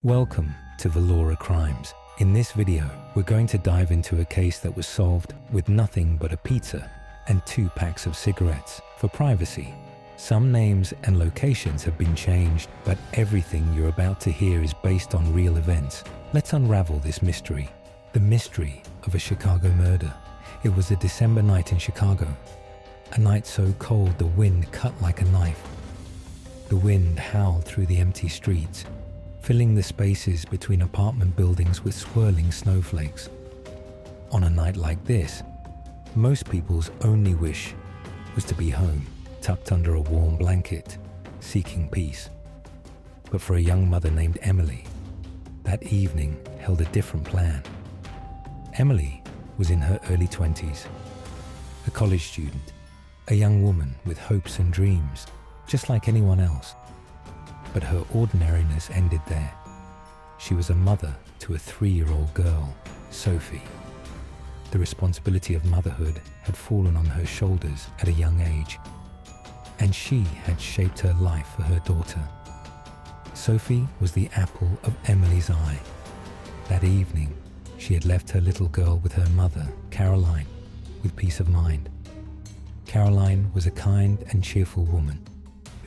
Welcome to Velora Crimes. In this video, we're going to dive into a case that was solved with nothing but a pizza and 2 packs of cigarettes for privacy. Some names and locations have been changed, but everything you're about to hear is based on real events. Let's unravel this mystery. The mystery of a Chicago murder. It was a December night in Chicago. A night so cold the wind cut like a knife. The wind howled through the empty streets, filling the spaces between apartment buildings with swirling snowflakes. On a night like this, most people's only wish was to be home, tucked under a warm blanket, seeking peace. But for a young mother named Emily, that evening held a different plan. Emily was in her early 20s, a college student, a young woman with hopes and dreams, just like anyone else. But her ordinariness ended there. She was a mother to a 3-year-old girl, Sophie. The responsibility of motherhood had fallen on her shoulders at a young age, and she had shaped her life for her daughter. Sophie was the apple of Emily's eye. That evening, she had left her little girl with her mother, Caroline, with peace of mind. Caroline was a kind and cheerful woman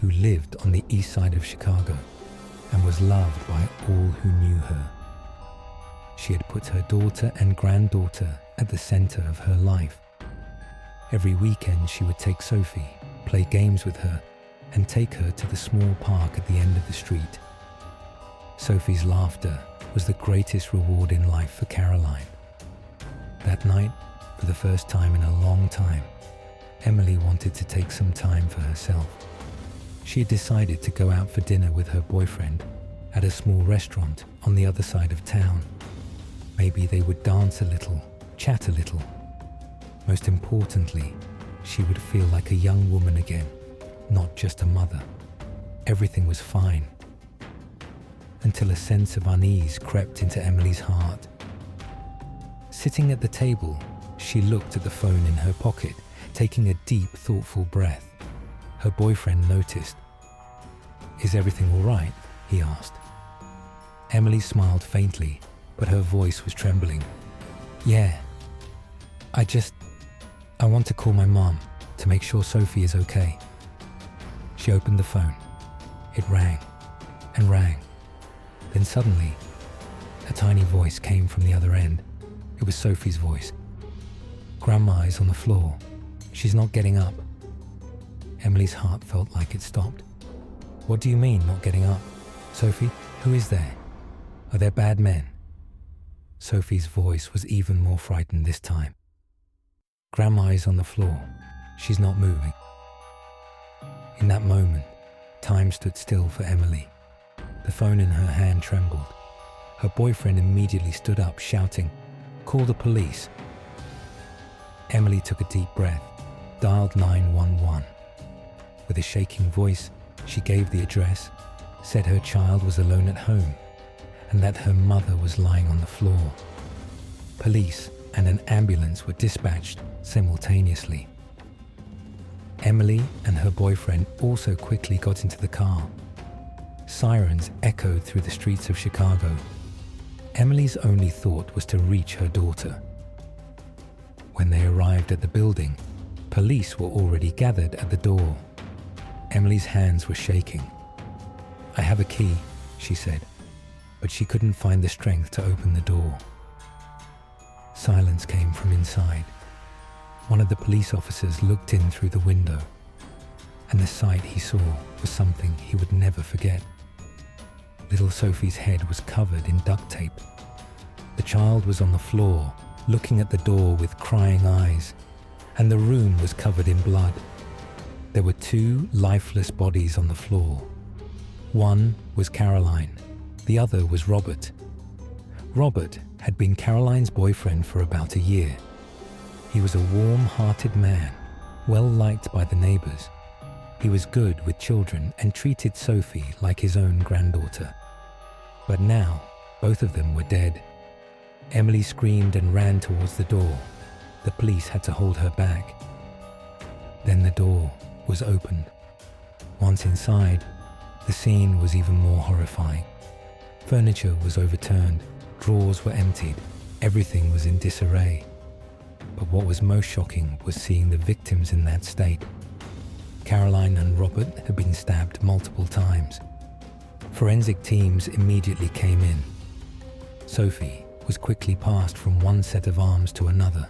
who lived on the east side of Chicago and was loved by all who knew her. She had put her daughter and granddaughter at the center of her life. Every weekend she would take Sophie, play games with her, and take her to the small park at the end of the street. Sophie's laughter was the greatest reward in life for Caroline. That night, for the first time in a long time, Emily wanted to take some time for herself. She had decided to go out for dinner with her boyfriend at a small restaurant on the other side of town. Maybe they would dance a little, chat a little. Most importantly, she would feel like a young woman again, not just a mother. Everything was fine, until a sense of unease crept into Emily's heart. Sitting at the table, she looked at the phone in her pocket, taking a deep, thoughtful breath. Her boyfriend noticed. "Is everything all right?" he asked. Emily smiled faintly, but her voice was trembling. "Yeah, I want to call my mom to make sure Sophie is okay." She opened the phone. It rang and rang. Then suddenly, a tiny voice came from the other end. It was Sophie's voice. "Grandma is on the floor. She's not getting up." Emily's heart felt like it stopped. "What do you mean, not getting up? Sophie, who is there? Are there bad men?" Sophie's voice was even more frightened this time. "Grandma is on the floor. She's not moving." In that moment, time stood still for Emily. The phone in her hand trembled. Her boyfriend immediately stood up, shouting, "Call the police." Emily took a deep breath, dialed 911. With a shaking voice, she gave the address, said her child was alone at home, and that her mother was lying on the floor. Police and an ambulance were dispatched simultaneously. Emily and her boyfriend also quickly got into the car. Sirens echoed through the streets of Chicago. Emily's only thought was to reach her daughter. When they arrived at the building, police were already gathered at the door. Emily's hands were shaking. "I have a key," she said, but she couldn't find the strength to open the door. Silence came from inside. One of the police officers looked in through the window, and the sight he saw was something he would never forget. Little Sophie's head was covered in duct tape. The child was on the floor, looking at the door with crying eyes, and the room was covered in blood. There were 2 lifeless bodies on the floor. One was Caroline, the other was Robert. Robert had been Caroline's boyfriend for about a year. He was a warm-hearted man, well-liked by the neighbors. He was good with children and treated Sophie like his own granddaughter. But now, both of them were dead. Emily screamed and ran towards the door. The police had to hold her back. Then the door was opened. Once inside, the scene was even more horrifying. Furniture was overturned, drawers were emptied, everything was in disarray. But what was most shocking was seeing the victims in that state. Caroline and Robert had been stabbed multiple times. Forensic teams immediately came in. Sophie was quickly passed from one set of arms to another.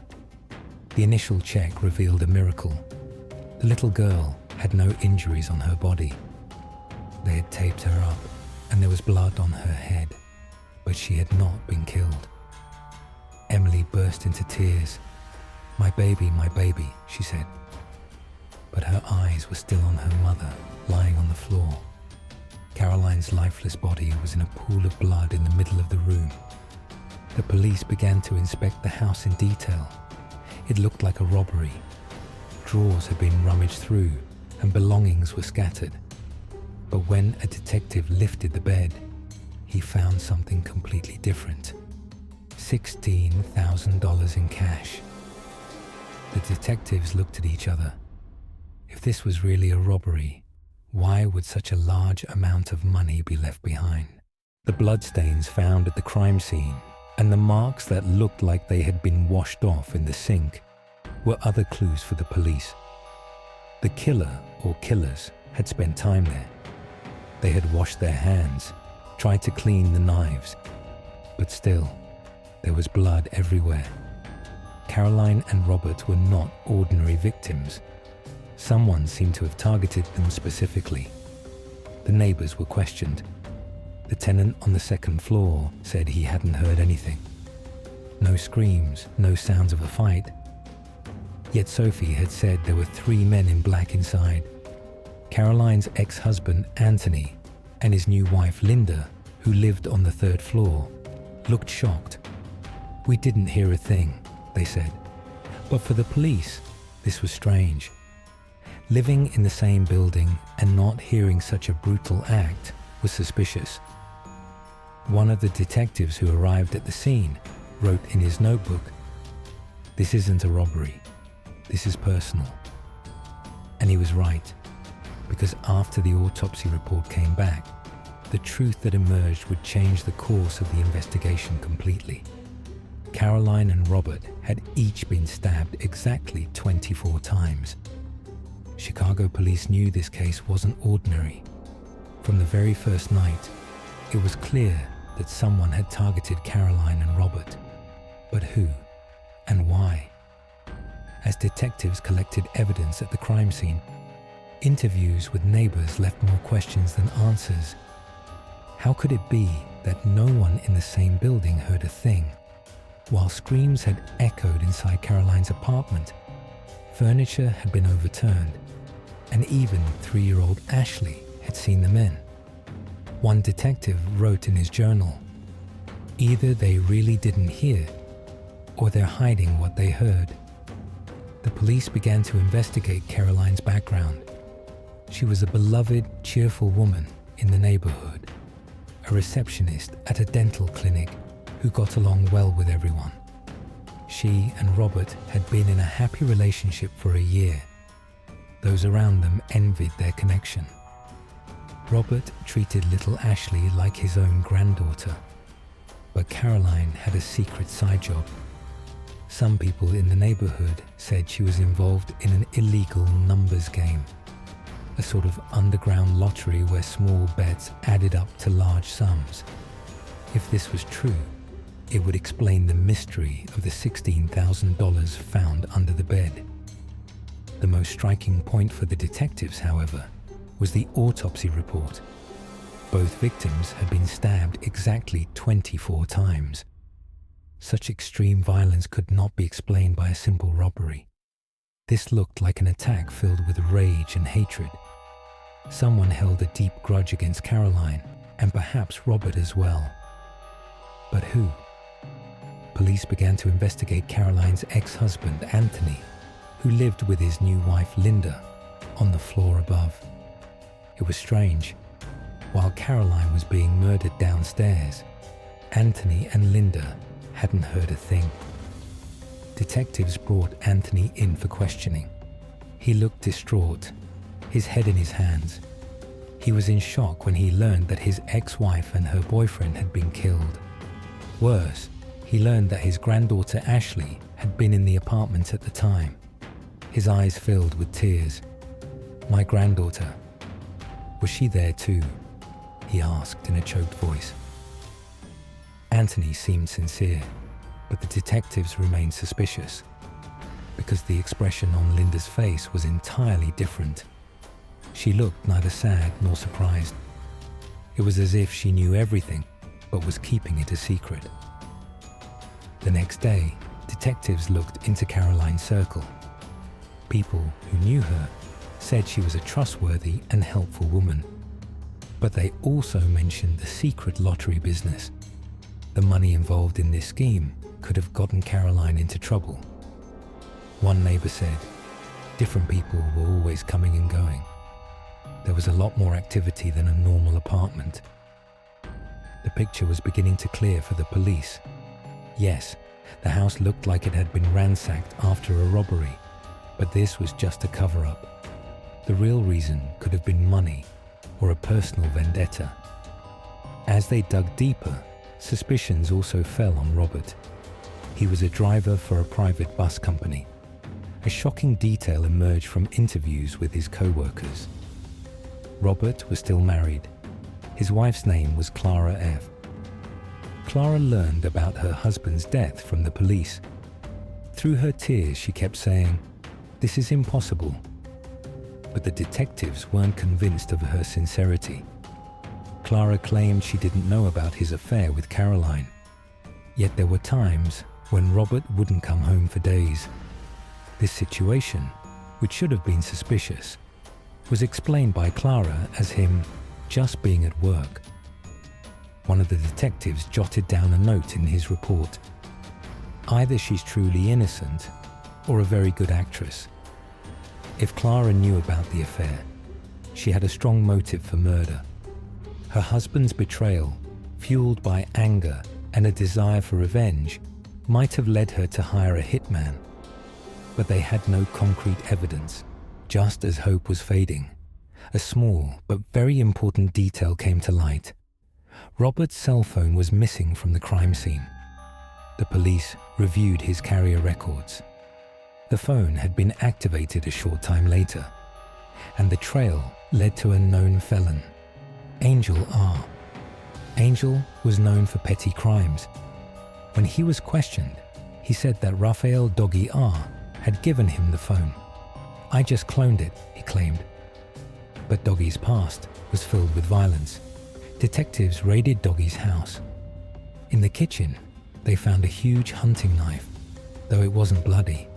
The initial check revealed a miracle. The little girl had no injuries on her body. They had taped her up, and there was blood on her head, but she had not been killed. Emily burst into tears. My baby," she said. But her eyes were still on her mother, lying on the floor. Caroline's lifeless body was in a pool of blood in the middle of the room. The police began to inspect the house in detail. It looked like a robbery. Drawers had been rummaged through, and belongings were scattered. But when a detective lifted the bed, he found something completely different. $16,000 in cash. The detectives looked at each other. If this was really a robbery, why would such a large amount of money be left behind? The bloodstains found at the crime scene and the marks that looked like they had been washed off in the sink were other clues for the police. The killer or killers had spent time there. They had washed their hands, tried to clean the knives, but still, there was blood everywhere. Caroline and Robert were not ordinary victims. Someone seemed to have targeted them specifically. The neighbors were questioned. The tenant on the second floor said he hadn't heard anything. No screams, no sounds of a fight. Yet Sophie had said there were 3 men in black inside. Caroline's ex-husband, Anthony, and his new wife, Linda, who lived on the 3rd floor, looked shocked. "We didn't hear a thing," they said. But for the police, this was strange. Living in the same building and not hearing such a brutal act was suspicious. One of the detectives who arrived at the scene wrote in his notebook, "This isn't a robbery. This is personal." And he was right, because after the autopsy report came back, the truth that emerged would change the course of the investigation completely. Caroline and Robert had each been stabbed exactly 24 times. Chicago police knew this case wasn't ordinary. From the very first night, it was clear that someone had targeted Caroline and Robert. But who and why? As detectives collected evidence at the crime scene, interviews with neighbors left more questions than answers. How could it be that no one in the same building heard a thing, while screams had echoed inside Caroline's apartment? Furniture had been overturned, and even 3-year-old Ashley had seen the men. One detective wrote in his journal, "Either they really didn't hear, or they're hiding what they heard." The police began to investigate Caroline's background. She was a beloved, cheerful woman in the neighborhood, a receptionist at a dental clinic who got along well with everyone. She and Robert had been in a happy relationship for a year. Those around them envied their connection. Robert treated little Ashley like his own granddaughter, but Caroline had a secret side job. Some people in the neighborhood said she was involved in an illegal numbers game, a sort of underground lottery where small bets added up to large sums. If this was true, it would explain the mystery of the $16,000 found under the bed. The most striking point for the detectives, however, was the autopsy report. Both victims had been stabbed exactly 24 times. Such extreme violence could not be explained by a simple robbery. This looked like an attack filled with rage and hatred. Someone held a deep grudge against Caroline, and perhaps Robert as well. But who? Police began to investigate Caroline's ex-husband, Anthony, who lived with his new wife, Linda, on the floor above. It was strange. While Caroline was being murdered downstairs, Anthony and Linda hadn't heard a thing. Detectives brought Anthony in for questioning. He looked distraught, his head in his hands. He was in shock when he learned that his ex-wife and her boyfriend had been killed. Worse, he learned that his granddaughter Ashley had been in the apartment at the time. His eyes filled with tears. "My granddaughter, was she there too?" he asked in a choked voice. Anthony seemed sincere, but the detectives remained suspicious because the expression on Linda's face was entirely different. She looked neither sad nor surprised. It was as if she knew everything but was keeping it a secret. The next day, detectives looked into Caroline's circle. People who knew her said she was a trustworthy and helpful woman, but they also mentioned the secret lottery business. The money involved in this scheme could have gotten Caroline into trouble. One neighbor said, different people were always coming and going. There was a lot more activity than a normal apartment. The picture was beginning to clear for the police. Yes, the house looked like it had been ransacked after a robbery, but this was just a cover-up. The real reason could have been money or a personal vendetta. As they dug deeper, suspicions also fell on Robert. He was a driver for a private bus company. A shocking detail emerged from interviews with his co-workers. Robert was still married. His wife's name was Clara F. Clara learned about her husband's death from the police. Through her tears, she kept saying, "This is impossible." But the detectives weren't convinced of her sincerity. Clara claimed she didn't know about his affair with Caroline. Yet there were times when Robert wouldn't come home for days. This situation, which should have been suspicious, was explained by Clara as him just being at work. One of the detectives jotted down a note in his report. Either she's truly innocent or a very good actress. If Clara knew about the affair, she had a strong motive for murder. Her husband's betrayal, fueled by anger and a desire for revenge, might have led her to hire a hitman. But they had no concrete evidence. Just as hope was fading, a small but very important detail came to light. Robert's cell phone was missing from the crime scene. The police reviewed his carrier records. The phone had been activated a short time later, and the trail led to a known felon, Angel R. Angel was known for petty crimes. When he was questioned, he said that Rafael Doggy R had given him the phone. "I just cloned it," he claimed. But Doggy's past was filled with violence. Detectives raided Doggy's house. In the kitchen, they found a huge hunting knife, though it wasn't bloody.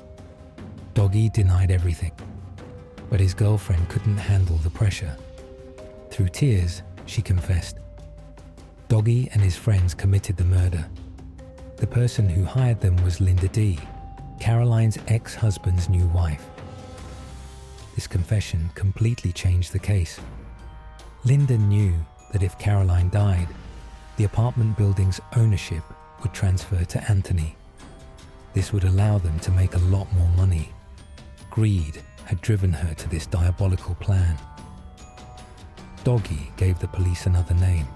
Doggy denied everything, but his girlfriend couldn't handle the pressure. Through tears, she confessed. Doggy and his friends committed the murder. The person who hired them was Linda D., Caroline's ex-husband's new wife. This confession completely changed the case. Linda knew that if Caroline died, the apartment building's ownership would transfer to Anthony. This would allow them to make a lot more money. Greed had driven her to this diabolical plan. Doggy gave the police another name,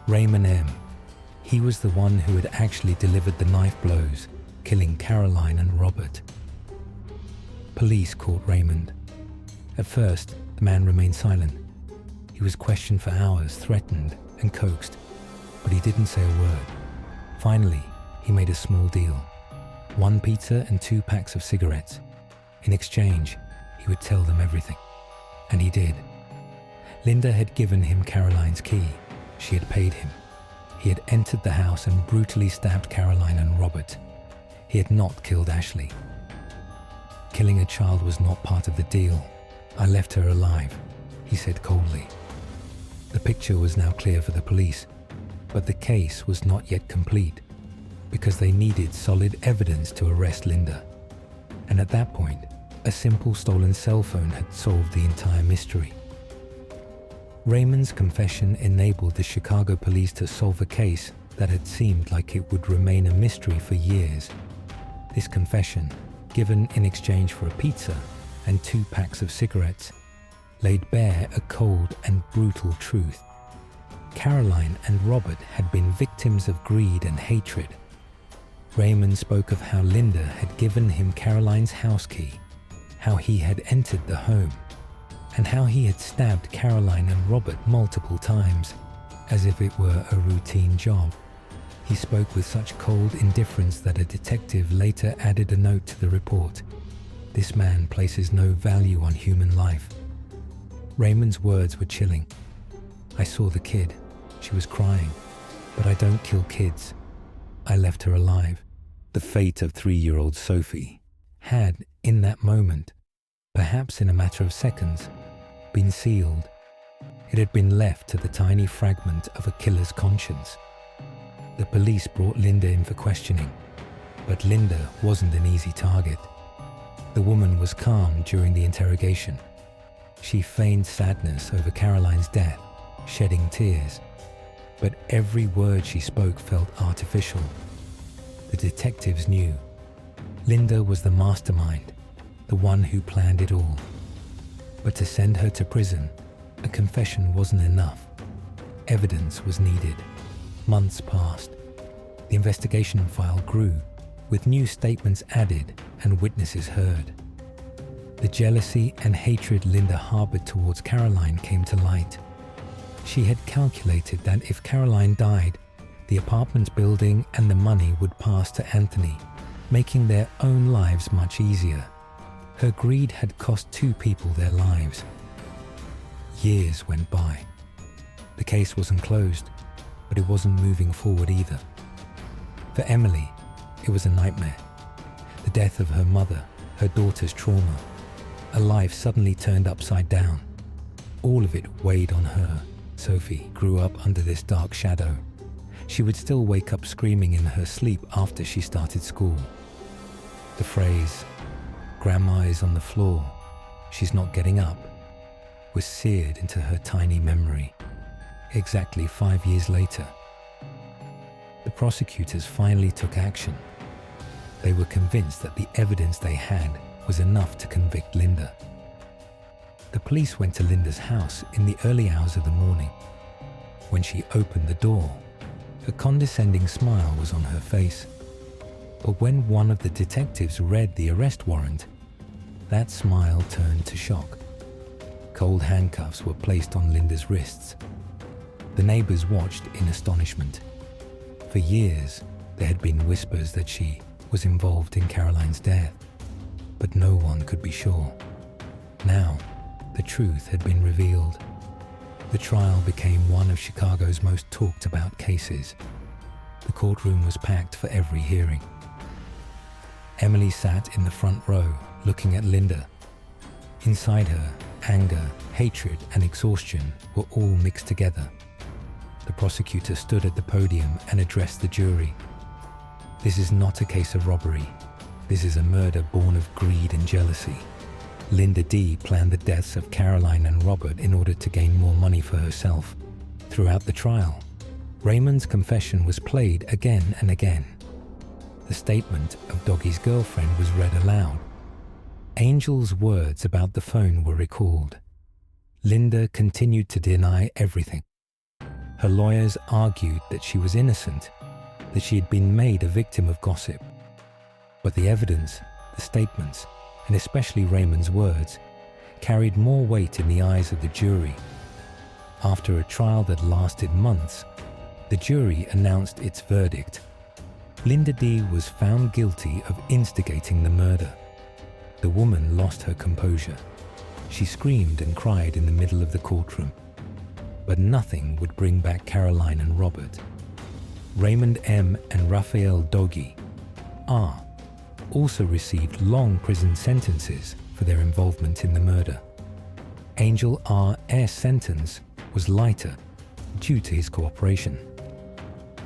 Raymond M. He was the one who had actually delivered the knife blows, killing Caroline and Robert. Police caught Raymond. At first, the man remained silent. He was questioned for hours, threatened and coaxed, but he didn't say a word. Finally, he made a small deal. 1 pizza and 2 packs of cigarettes. In exchange, he would tell them everything. And he did. Linda had given him Caroline's key. She had paid him. He had entered the house and brutally stabbed Caroline and Robert. He had not killed Ashley. Killing a child was not part of the deal. "I left her alive," he said coldly. The picture was now clear for the police, but the case was not yet complete because they needed solid evidence to arrest Linda. And at that point, a simple stolen cell phone had solved the entire mystery. Raymond's confession enabled the Chicago police to solve a case that had seemed like it would remain a mystery for years. This confession, given in exchange for a pizza and 2 packs of cigarettes, laid bare a cold and brutal truth. Caroline and Robert had been victims of greed and hatred. Raymond spoke of how Linda had given him Caroline's house key, how he had entered the home, and how he had stabbed Caroline and Robert multiple times, as if it were a routine job. He spoke with such cold indifference that a detective later added a note to the report. This man places no value on human life. Raymond's words were chilling. I saw the kid. She was crying. But I don't kill kids. I left her alive. The fate of 3-year-old Sophie had, in that moment, perhaps in a matter of seconds, been sealed. It had been left to the tiny fragment of a killer's conscience. The police brought Linda in for questioning, but Linda wasn't an easy target. The woman was calm during the interrogation. She feigned sadness over Caroline's death, shedding tears, but every word she spoke felt artificial. The detectives knew. Linda was the mastermind, the one who planned it all. But to send her to prison, a confession wasn't enough. Evidence was needed. Months passed. The investigation file grew, with new statements added and witnesses heard. The jealousy and hatred Linda harbored towards Caroline came to light. She had calculated that if Caroline died, the apartment building and the money would pass to Anthony, making their own lives much easier. Her greed had cost 2 people their lives. Years went by. The case wasn't closed, but it wasn't moving forward either. For Emily, it was a nightmare. The death of her mother, her daughter's trauma, a life suddenly turned upside down. All of it weighed on her. Sophie grew up under this dark shadow. She would still wake up screaming in her sleep after she started school. The phrase, "Grandma is on the floor, she's not getting up," was seared into her tiny memory. Exactly 5 years later, the prosecutors finally took action. They were convinced that the evidence they had was enough to convict Linda. The police went to Linda's house in the early hours of the morning. When she opened the door, a condescending smile was on her face. But when one of the detectives read the arrest warrant, that smile turned to shock. Cold handcuffs were placed on Linda's wrists. The neighbors watched in astonishment. For years, there had been whispers that she was involved in Caroline's death, but no one could be sure. Now, the truth had been revealed. The trial became one of Chicago's most talked about cases. The courtroom was packed for every hearing. Emily sat in the front row, looking at Linda. Inside her, anger, hatred, and exhaustion were all mixed together. The prosecutor stood at the podium and addressed the jury. This is not a case of robbery. This is a murder born of greed and jealousy. Linda D. planned the deaths of Caroline and Robert in order to gain more money for herself. Throughout the trial, Raymond's confession was played again and again. The statement of Doggie's girlfriend was read aloud. Angel's words about the phone were recalled. Linda continued to deny everything. Her lawyers argued that she was innocent, that she had been made a victim of gossip. But the evidence, the statements, and especially Raymond's words, carried more weight in the eyes of the jury. After a trial that lasted months, the jury announced its verdict. Linda D. was found guilty of instigating the murder. The woman lost her composure. She screamed and cried in the middle of the courtroom. But nothing would bring back Caroline and Robert. Raymond M. and Raphael Doggy R. also received long prison sentences for their involvement in the murder. Angel R.'s sentence was lighter due to his cooperation.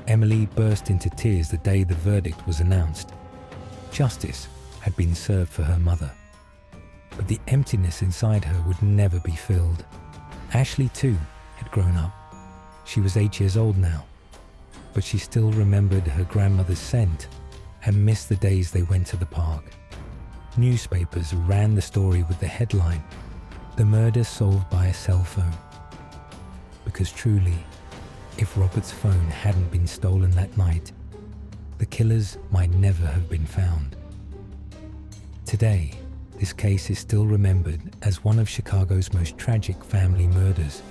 Emily burst into tears the day the verdict was announced. Justice had been served for her mother. But the emptiness inside her would never be filled. Ashley, too, had grown up. She was 8 years old now, but she still remembered her grandmother's scent and missed the days they went to the park. Newspapers ran the story with the headline, The murder solved by a cell phone. Because truly, if Robert's phone hadn't been stolen that night, the killers might never have been found. Today, this case is still remembered as one of Chicago's most tragic family murders.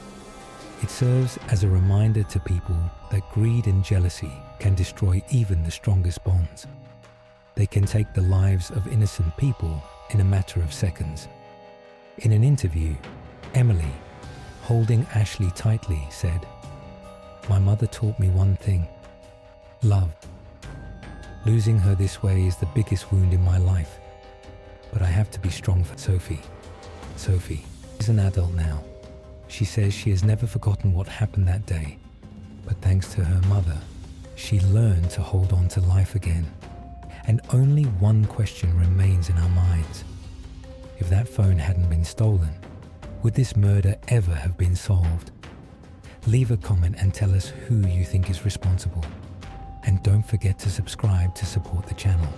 It serves as a reminder to people that greed and jealousy can destroy even the strongest bonds. They can take the lives of innocent people in a matter of seconds. In an interview, Emily, holding Ashley tightly, said, "My mother taught me one thing: love. Losing her this way is the biggest wound in my life, but I have to be strong for Sophie." Sophie is an adult now. She says she has never forgotten what happened that day, but thanks to her mother, she learned to hold on to life again. And only one question remains in our minds. If that phone hadn't been stolen, would this murder ever have been solved? Leave a comment and tell us who you think is responsible. And don't forget to subscribe to support the channel.